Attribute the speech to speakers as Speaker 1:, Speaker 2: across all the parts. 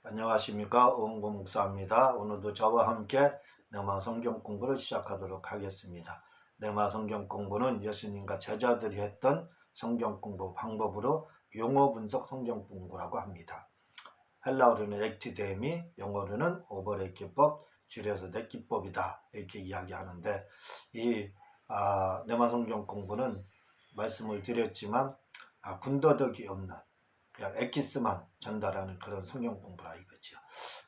Speaker 1: 안녕하십니까, 오은고 목사입니다. 오늘도 저와 함께 르마 성경 공부를 시작하도록 하겠습니다. 르마 성경 공부는 예수님과 제자들이 했던 성경 공부 방법으로 용어 분석 성경 공부라고 합니다. 헬라어로는 액티데미, 영어로는 오버레 기법, 줄여서 내 기법이다 이렇게 이야기하는데, 이 르마 성경 공부는 말씀을 드렸지만 군더더기 없는 그냥 엑기스만 전달하는 그런 성경 공부라 이거죠.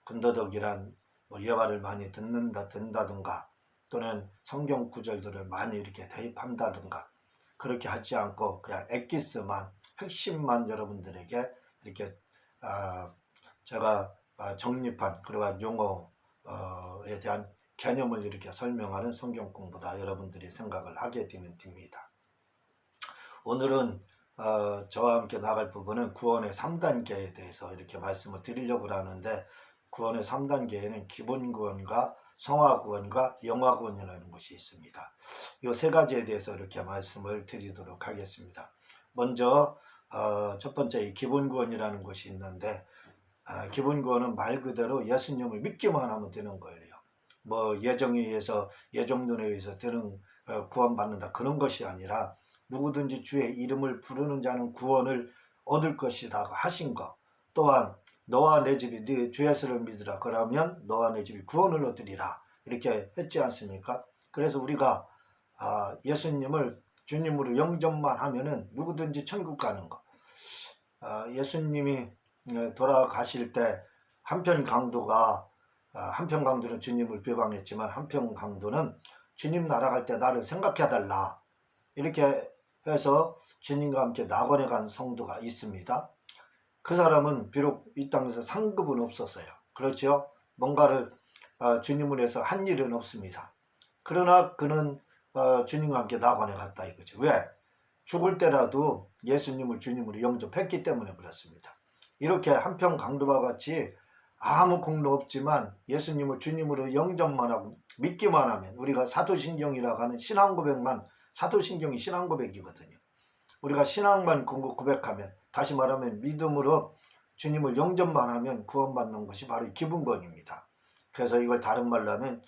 Speaker 1: 군더더기란 예화를 많이 듣는다든가 또는 성경 구절들을 많이 이렇게 대입한다든가 그렇게 하지 않고 그냥 엑기스만, 핵심만 여러분들에게 이렇게 제가 정립한 그러한 용어에 대한 개념을 이렇게 설명하는 성경 공부다 여러분들이 생각을 하게 되면 됩니다. 오늘은 저와 함께 나갈 부분은 구원의 3단계에 대해서 이렇게 말씀을 드리려고 하는데, 구원의 3단계에는 기본 구원과 성화 구원과 영화 구원이라는 것이 있습니다. 이 세 가지에 대해서 이렇게 말씀을 드리도록 하겠습니다. 먼저 첫 번째 이 기본 구원이라는 것이 있는데, 기본 구원은 말 그대로 예수님을 믿기만 하면 되는 거예요. 예정에 의해서 예정론에 의해서 되는 구원받는다 그런 것이 아니라, 누구든지 주의 이름을 부르는 자는 구원을 얻을 것이다 하신 것, 또한 너와 내 집이 네 주 예수를 믿으라 그러면 너와 내 집이 구원을 얻으리라 이렇게 했지 않습니까? 그래서 우리가 예수님을 주님으로 영접만 하면은 누구든지 천국 가는 것. 예수님이 돌아가실 때 한편 강도는 주님을 비방했지만 한편 강도는 주님 날아갈 때 나를 생각해달라 이렇게 해서 주님과 함께 낙원에 간 성도가 있습니다. 그 사람은 비록 이 땅에서 상급은 없었어요. 그렇죠? 뭔가를 주님을 위해서 한 일은 없습니다. 그러나 그는 주님과 함께 낙원에 갔다 이거죠. 왜? 죽을 때라도 예수님을 주님으로 영접했기 때문에 그렇습니다. 이렇게 한편 강도와 같이 아무 공로 없지만 예수님을 주님으로 영접만 하고 믿기만 하면, 우리가 사도신경이라고 하는 신앙고백만, 사도신경이 신앙고백이거든요. 우리가 신앙만 고백하면, 다시 말하면 믿음으로 주님을 영접만 하면 구원받는 것이 바로 기본구원입니다. 그래서 이걸 다른 말로 하면,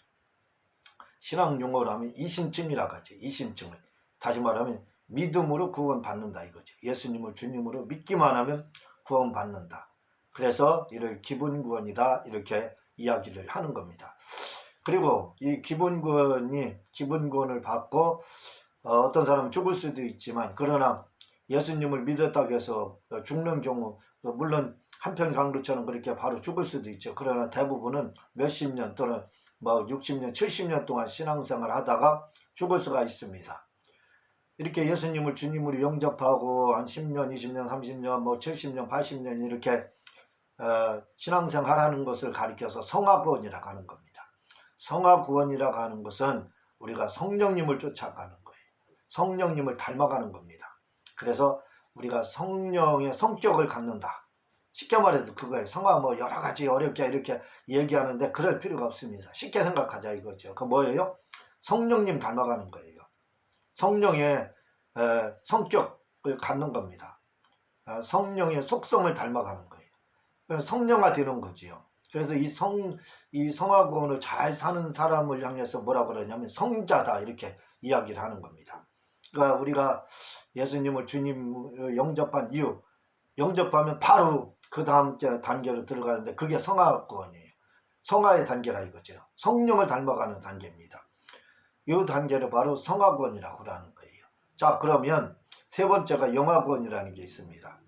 Speaker 1: 신앙 용어로 하면 이심증이라고 하죠. 이심증을. 다시 말하면 믿음으로 구원받는다 이거죠. 예수님을 주님으로 믿기만 하면 구원받는다. 그래서 이를 기본구원이다 이렇게 이야기를 하는 겁니다. 그리고 이 기본구원을 받고 어떤 사람은 죽을 수도 있지만, 그러나 예수님을 믿었다고 해서 죽는 경우, 물론 한편 강도처럼 그렇게 바로 죽을 수도 있죠. 그러나 대부분은 몇십 년 또는 60년, 70년 동안 신앙생활 하다가 죽을 수가 있습니다. 이렇게 예수님을 주님으로 영접하고 한 10년, 20년, 30년, 70년, 80년 이렇게 신앙생활하는 것을 가리켜서 성화구원이라고 하는 겁니다. 성화구원이라고 하는 것은 우리가 성령님을 쫓아가는 거예요. 성령님을 닮아가는 겁니다. 그래서 우리가 성령의 성격을 갖는다. 쉽게 말해서 그거예요. 성화 여러 가지 어렵게 이렇게 얘기하는데 그럴 필요가 없습니다. 쉽게 생각하자 이거죠. 그 뭐예요? 성령님 닮아가는 거예요. 성령의 성격을 갖는 겁니다. 성령의 속성을 닮아가는 거예요. 성령화 되는 거지요. 그래서 이 성화구원을 잘 사는 사람을 향해서 뭐라 그러냐면 성자다 이렇게 이야기를 하는 겁니다. 그러니까 우리가 예수님을 주님으로 영접한 이유, 영접하면 바로 그 다음 단계로 들어가는데 그게 성화구원이에요. 성화의 단계라 이거죠. 성령을 닮아가는 단계입니다. 이 단계를 바로 성화구원이라고 하는 거예요. 자, 그러면 세 번째가 영화구원이라는 게 있습니다.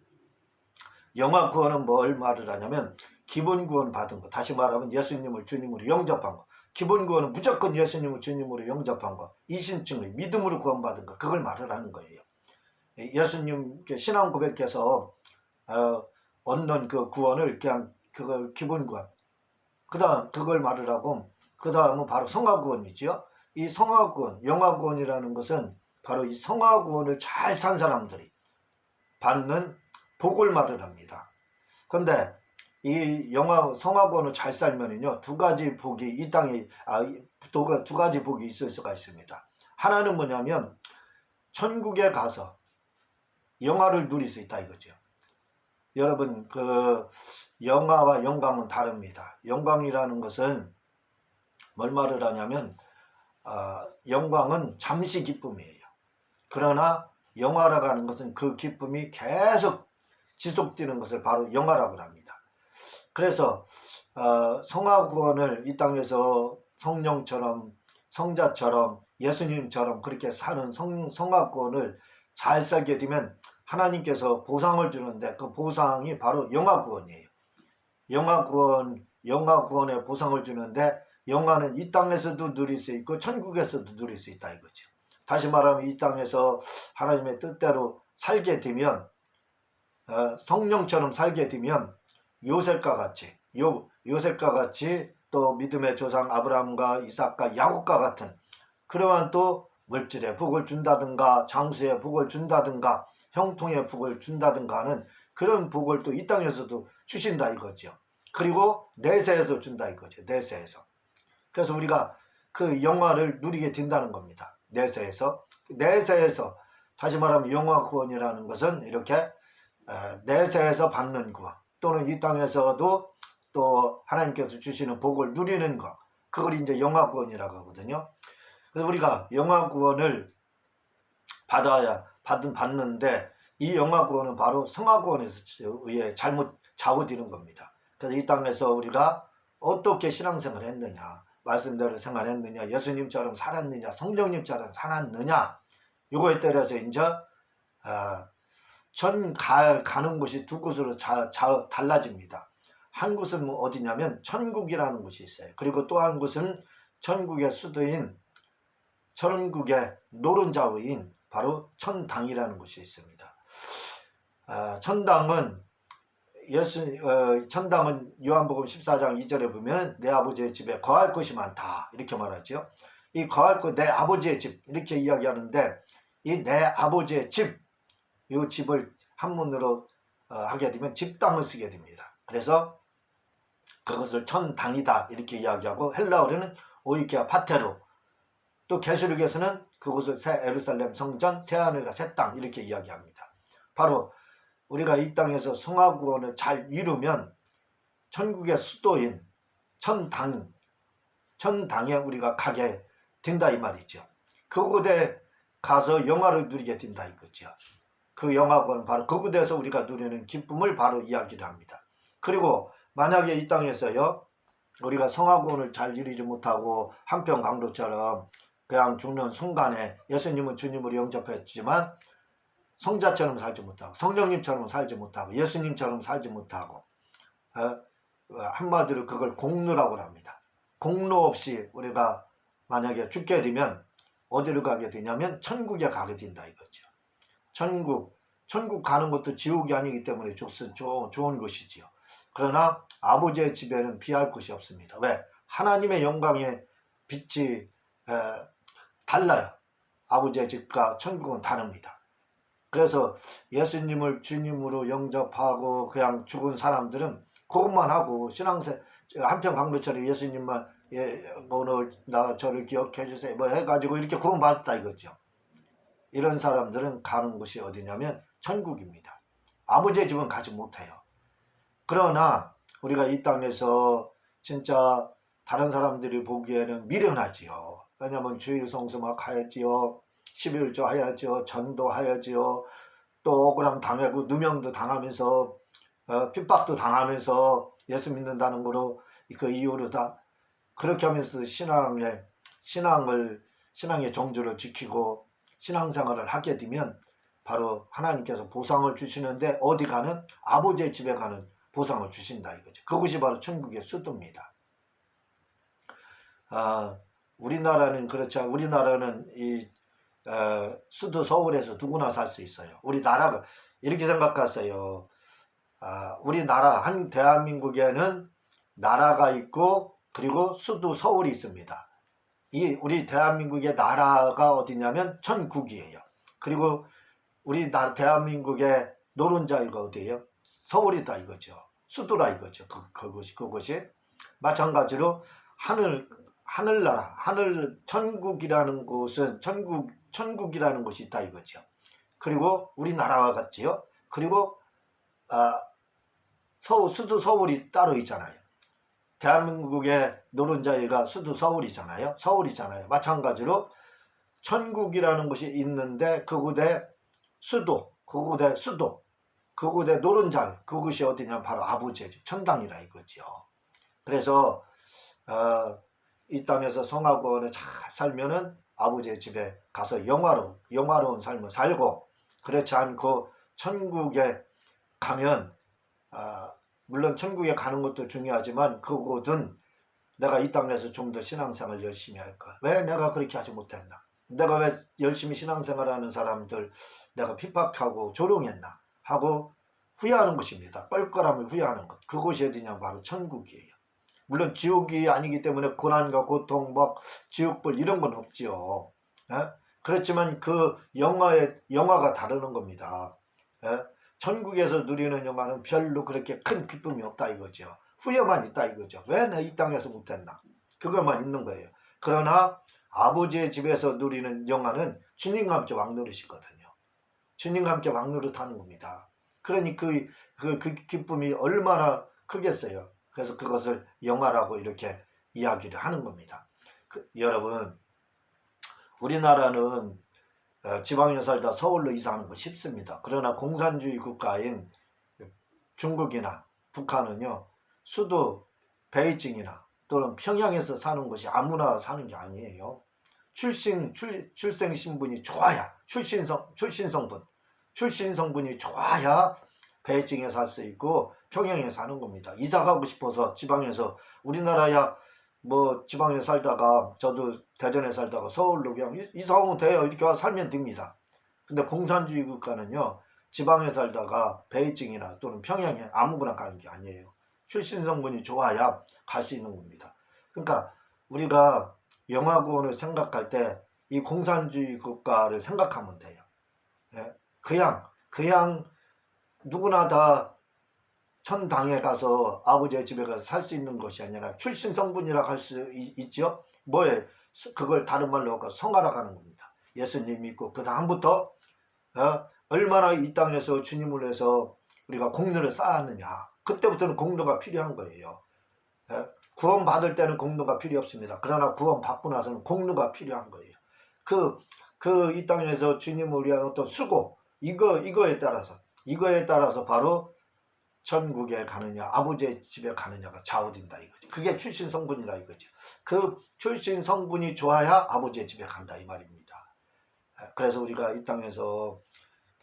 Speaker 1: 영화구원은 뭘 말을 하냐면 기본구원 받은 거, 다시 말하면 예수님을 주님으로 영접한 거. 기본구원은 무조건 예수님을 주님으로 영접한 거, 이심증을 믿음으로 구원받은 거, 그걸 말을 하는 거예요. 예수님께 신앙 고백해서 얻는 그 구원을 그냥 그걸 기본구원, 그 다음 그걸 말을 하고, 그 다음은 바로 성화구원이죠. 이 성화구원, 영화구원이라는 것은 바로 이 성화구원을 잘 산 사람들이 받는 복을 말을 합니다. 그런데 이 성화구원을 잘 살면은요, 두 가지 복이 이 땅에 두 가지 복이 있을 수가 있습니다. 하나는 뭐냐면 천국에 가서 영화를 누릴 수 있다 이거죠. 여러분 영화와 영광은 다릅니다. 영광이라는 것은 뭘 말을 하냐면 영광은 잠시 기쁨이에요. 그러나 영화라고 하는 것은 그 기쁨이 계속 지속되는 것을 바로 영화라고 합니다. 그래서 성화 구원을 이 땅에서 성령처럼 성자처럼 예수님처럼 그렇게 사는 성화 구원을 잘 살게 되면 하나님께서 보상을 주는데 그 보상이 바로 영화 구원이에요. 영화 구원의 보상을 주는데 영화는 이 땅에서도 누릴 수 있고 천국에서도 누릴 수 있다 이거죠. 다시 말하면 이 땅에서 하나님의 뜻대로 살게 되면 성령처럼 살게 되면 요셉과 같이 또 믿음의 조상 아브라함과 이삭과 야곱과 같은 그러한 또 물질의 복을 준다든가 장수의 복을 준다든가 형통의 복을 준다든가 하는 그런 복을 또 이 땅에서도 주신다 이거죠. 그리고 내세에서 준다 이거죠. 내세에서. 그래서 우리가 그 영화를 누리게 된다는 겁니다. 내세에서 다시 말하면 영화 구원이라는 것은 이렇게 내세에서 받는 구원 또는 이 땅에서도 또 하나님께서 주시는 복을 누리는 것 그걸 이제 영화 구원이라고 하거든요. 그래서 우리가 영화 구원을 받는데 이 영화 구원은 바로 성화 구원에서 의해 잘못 좌우되는 겁니다. 그래서 이 땅에서 우리가 어떻게 신앙생활을 했느냐 말씀대로 생활했느냐 예수님처럼 살았느냐 성령님처럼 살았느냐 요거에 따라서 이제 가는 곳이 두 곳으로 달라집니다. 한 곳은 어디냐면 천국이라는 곳이 있어요. 그리고 또 한 곳은 천국의 수도인 천국의 노른자위인 바로 천당이라는 곳이 있습니다. 천당은 요한복음 14장 2절에 보면 내 아버지의 집에 거할 곳이 많다 이렇게 말하죠. 이 거할 곳 내 아버지의 집 이렇게 이야기하는데 이 내 아버지의 집 이 집을 한문으로 하게 되면 집당을 쓰게 됩니다. 그래서 그것을 천당이다 이렇게 이야기하고 헬라어로는 오이케아 파테로 또 계시록에서는 그곳을 새 예루살렘 성전 새 하늘과 새 땅 이렇게 이야기합니다. 바로 우리가 이 땅에서 성화 구원을 잘 이루면 천국의 수도인 천당에 우리가 가게 된다 이 말이죠. 그곳에 가서 영화를 누리게 된다 이거죠. 그 영화 구원은 바로 그곳에서 우리가 누리는 기쁨을 바로 이야기를 합니다. 그리고 만약에 이 땅에서요 우리가 성화 구원을 잘 이루지 못하고 한편 강도처럼 그냥 죽는 순간에 예수님은 주님으로 영접했지만 성자처럼 살지 못하고 성령님처럼 살지 못하고 예수님처럼 살지 못하고 한마디로 그걸 공로라고 합니다. 공로 없이 우리가 만약에 죽게 되면 어디로 가게 되냐면 천국에 가게 된다 이거죠. 천국 가는 것도 지옥이 아니기 때문에 좋은 것이지요. 그러나 아버지의 집에는 피할 곳이 없습니다. 왜? 하나님의 영광의 빛이 달라요. 아버지의 집과 천국은 다릅니다. 그래서 예수님을 주님으로 영접하고 그냥 죽은 사람들은 그것만 하고 한편 강도처럼 예수님만 오늘 저를 기억해 주세요 뭐 해가지고 이렇게 구원받았다 이거죠. 이런 사람들은 가는 곳이 어디냐면 천국입니다. 아버지의 집은 가지 못해요. 그러나 우리가 이 땅에서 진짜 다른 사람들이 보기에는 미련하지요. 왜냐하면 주일 성수막 하야지요. 11조 하야지요. 전도하야지요. 또 억울함 당하고 누명도 당하면서 핍박도 당하면서 예수 믿는다는 거로 그 이유로 다 그렇게 하면서 신앙의 정주를 지키고 신앙생활을 하게 되면 바로 하나님께서 보상을 주시는데 어디 가는 아버지의 집에 가는 보상을 주신다 이거죠. 그것이 바로 천국의 수도입니다. 우리나라는 그렇죠. 우리나라는 이 수도 서울에서 누구나 살 수 있어요. 우리나라가 이렇게 생각하세요. 우리나라 대한민국에는 나라가 있고 그리고 수도 서울이 있습니다. 우리 대한민국의 나라가 어디냐면 천국이에요. 그리고 우리 대한민국의 노른자가 어디예요? 서울이다 이거죠. 수도라 이거죠. 그것이 마찬가지로 하늘나라, 천국이라는 곳은 천국이라는 곳이 있다 이거죠. 그리고 우리나라와 같지요. 그리고 수도 서울이 따로 있잖아요. 대한민국의 노른자위가 수도 서울이잖아요. 마찬가지로 천국이라는 것이 있는데 그곳에 그곳에 노른자위, 그곳이 어디냐 바로 아버지의 집, 천당이라 이거죠. 그래서 이 땅에서 성하고 잘 살면은 아버지의 집에 가서 영화로운 삶을 살고, 그렇지 않고 천국에 가면 물론 천국에 가는 것도 중요하지만 그곳은 내가 이 땅에서 좀 더 신앙생활 열심히 할까? 왜 내가 그렇게 하지 못했나? 내가 왜 열심히 신앙생활하는 사람들 내가 핍박하고 조롱했나? 하고 후회하는 것입니다. 뻘거람을 후회하는 것. 그곳이 어디냐? 바로 천국이에요. 물론 지옥이 아니기 때문에 고난과 고통, 지옥불 이런 건 없지요. 그렇지만 그 영화가 다르는 겁니다. 천국에서 누리는 영화는 별로 그렇게 큰 기쁨이 없다 이거죠. 후회만 있다 이거죠. 왜 내 이 땅에서 못했나? 그것만 있는 거예요. 그러나 아버지의 집에서 누리는 영화는 주님과 함께 왕노릇이거든요. 주님과 함께 왕노릇하는 겁니다. 그러니 그 기쁨이 얼마나 크겠어요. 그래서 그것을 영화라고 이렇게 이야기를 하는 겁니다. 여러분, 우리나라는 지방에 살다 서울로 이사하는 거 쉽습니다. 그러나 공산주의 국가인 중국이나 북한은요, 수도 베이징이나 또는 평양에서 사는 것이 아무나 사는 게 아니에요. 출생 신분이 좋아야, 출신 성분이 좋아야 베이징에 살 수 있고 평양에 사는 겁니다. 이사 가고 싶어서 지방에서, 우리나라야 뭐 지방에 살다가, 저도 대전에 살다가 서울로 그냥 이사 오면 돼요. 이렇게 와서 살면 됩니다. 근데 공산주의 국가는요, 지방에 살다가 베이징이나 또는 평양에 아무거나 가는 게 아니에요. 출신 성분이 좋아야 갈 수 있는 겁니다. 그러니까 우리가 영화권을 생각할 때 이 공산주의 국가를 생각하면 돼요. 그냥 누구나 다 천당에 가서 아버지의 집에 가서 살 수 있는 것이 아니라 출신 성분이라고 할 수 있죠. 뭐에 그걸 다른 말로 하고 성하라고 하는 겁니다. 예수님 믿고 그 다음부터 얼마나 이 땅에서 주님을 위해서 우리가 공로를 쌓았느냐, 그때부터는 공로가 필요한 거예요. 구원 받을 때는 공로가 필요 없습니다. 그러나 구원 받고 나서는 공로가 필요한 거예요. 이 땅에서 주님을 위한 어떤 수고, 이거에 따라서 바로 천국에 가느냐 아버지의 집에 가느냐가 좌우된다 이거죠. 그게 출신 성분이라 이거죠. 그 출신 성분이 좋아야 아버지의 집에 간다 이 말입니다. 그래서 우리가 이 땅에서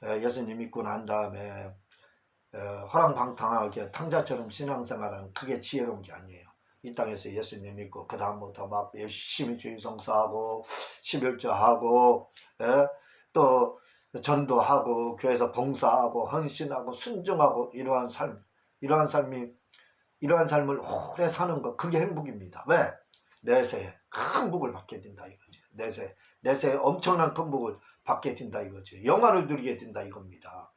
Speaker 1: 예수님 믿고 난 다음에 호랑방탕하게 탕자처럼 신앙생활하는, 그게 지혜로운 게 아니에요. 이 땅에서 예수님 믿고 그 다음부터 막 열심히 주일 성사하고 11조하고 또 전도하고 교회에서 봉사하고 헌신하고 순종하고 이러한 삶을 오래 사는 것, 그게 행복입니다. 왜? 내세에 큰 복을 받게 된다 이거죠. 내세에 엄청난 큰 복을 받게 된다 이거죠. 영화를 누리게 된다 이겁니다.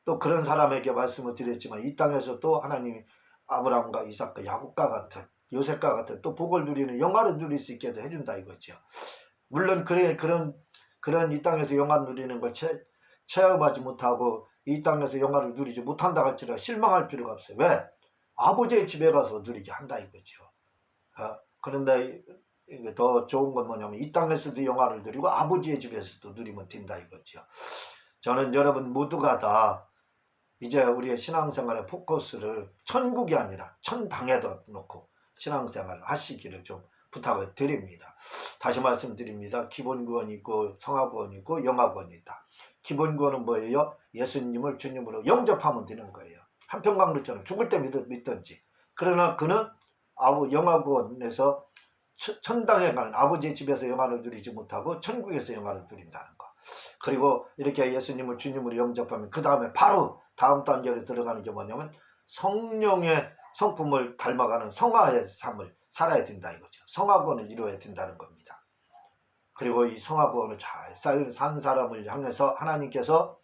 Speaker 1: 또 그런 사람에게 말씀을 드렸지만 이 땅에서 또 하나님이 아브라함과 이삭과 야곱과 같은, 요셉과 같은 또 복을 누리는 영화를 누릴 수 있게 해준다 이거죠. 물론 그런 이 땅에서 영화를 누리는 걸 체험하지 못하고 이 땅에서 영화를 누리지 못한다 할지라도 실망할 필요가 없어요. 왜? 아버지의 집에 가서 누리게 한다 이거죠. 그런데 더 좋은 건 뭐냐면 이 땅에서도 영화를 누리고 아버지의 집에서도 누리면 된다 이거죠. 저는 여러분 모두가 다 이제 우리의 신앙생활의 포커스를 천국이 아니라 천당에다 놓고 신앙생활을 하시기를 좀 부탁을 드립니다. 다시 말씀드립니다. 기본구원이 있고 성화구원이 있고 영화구원이 있다. 기본구원은 뭐예요? 예수님을 주님으로 영접하면 되는 거예요. 한평강루처럼 죽을 때 믿든지. 그러나 그는 영화구원에서 천당에 가는 아버지의 집에서 영화를 누리지 못하고 천국에서 영화를 누린다는 거. 그리고 이렇게 예수님을 주님으로 영접하면 그 다음에 바로 다음 단계로 들어가는 게 뭐냐면 성령의 성품을 닮아가는 성화의 삶을 살아야 된다 이거죠. 성화구원을 이루어야 된다는 겁니다. 그리고 이 성화구원을 잘 산 사람을 향해서 하나님께서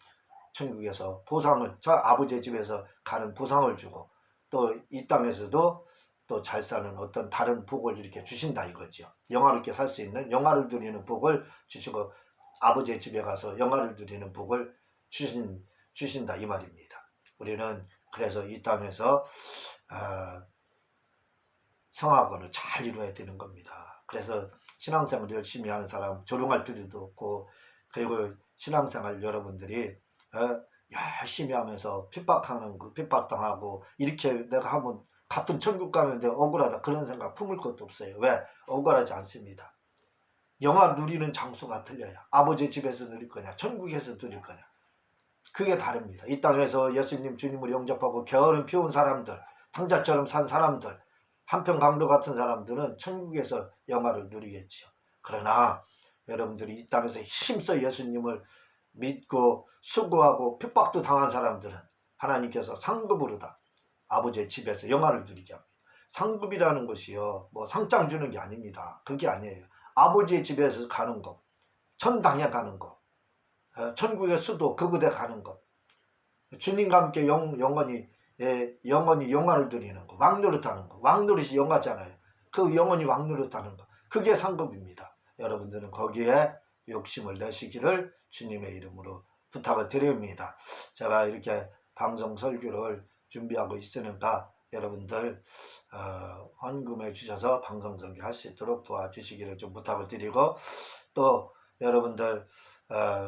Speaker 1: 천국에서 보상을, 저 아버지의 집에서 가는 보상을 주고 또 이 땅에서도 또 잘 사는 어떤 다른 복을 이렇게 주신다 이거죠. 영화롭게 살 수 있는, 영화를 누리는 복을 주시고 아버지의 집에 가서 영화를 누리는 복을 주신다 이 말입니다. 우리는 그래서 이 땅에서 성악원을 잘 이루어야 되는 겁니다. 그래서 신앙생활 열심히 하는 사람 조롱할 필요도 없고, 그리고 신앙생활 여러분들이 열심히 하면서 핍박당하고 이렇게 내가 하면 같은 천국 가는데 억울하다 그런 생각 품을 것도 없어요. 왜? 억울하지 않습니다. 영화 누리는 장소가 틀려야 아버지의 집에서 누릴 거냐 천국에서 누릴 거냐 그게 다릅니다. 이 땅에서 예수님 주님을 영접하고 게으름 피운 사람들, 탕자처럼 산 사람들, 한편 강도 같은 사람들은 천국에서 영화를 누리겠지요. 그러나 여러분들이 이 땅에서 힘써 예수님을 믿고 수고하고 핍박도 당한 사람들은 하나님께서 상급으로다 아버지의 집에서 영화를 누리게 합니다. 상급이라는 것이요 뭐 상장 주는 게 아닙니다. 그게 아니에요. 아버지의 집에서 가는 것, 천당에 가는 것, 천국의 수도 그곳에 가는 것, 주님과 함께 영원히 영화를 누리는 것, 왕노릇하는 것. 왕노릇이 영화잖아요. 그 영원히 왕노릇하는 것, 그게 상급입니다. 여러분들은 거기에 욕심을 내시기를 주님의 이름으로 부탁을 드립니다. 제가 이렇게 방송 설교를 준비하고 있으니까 여러분들 헌금해 주셔서 방송 전개할 수 있도록 도와주시기를 좀 부탁을 드리고, 또 여러분들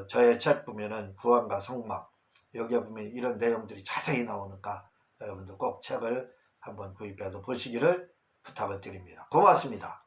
Speaker 1: 저의 책 보면은 구원과 성막 여기에 보면 이런 내용들이 자세히 나오니까 여러분들 꼭 책을 한번 구입해서 보시기를 부탁을 드립니다. 고맙습니다.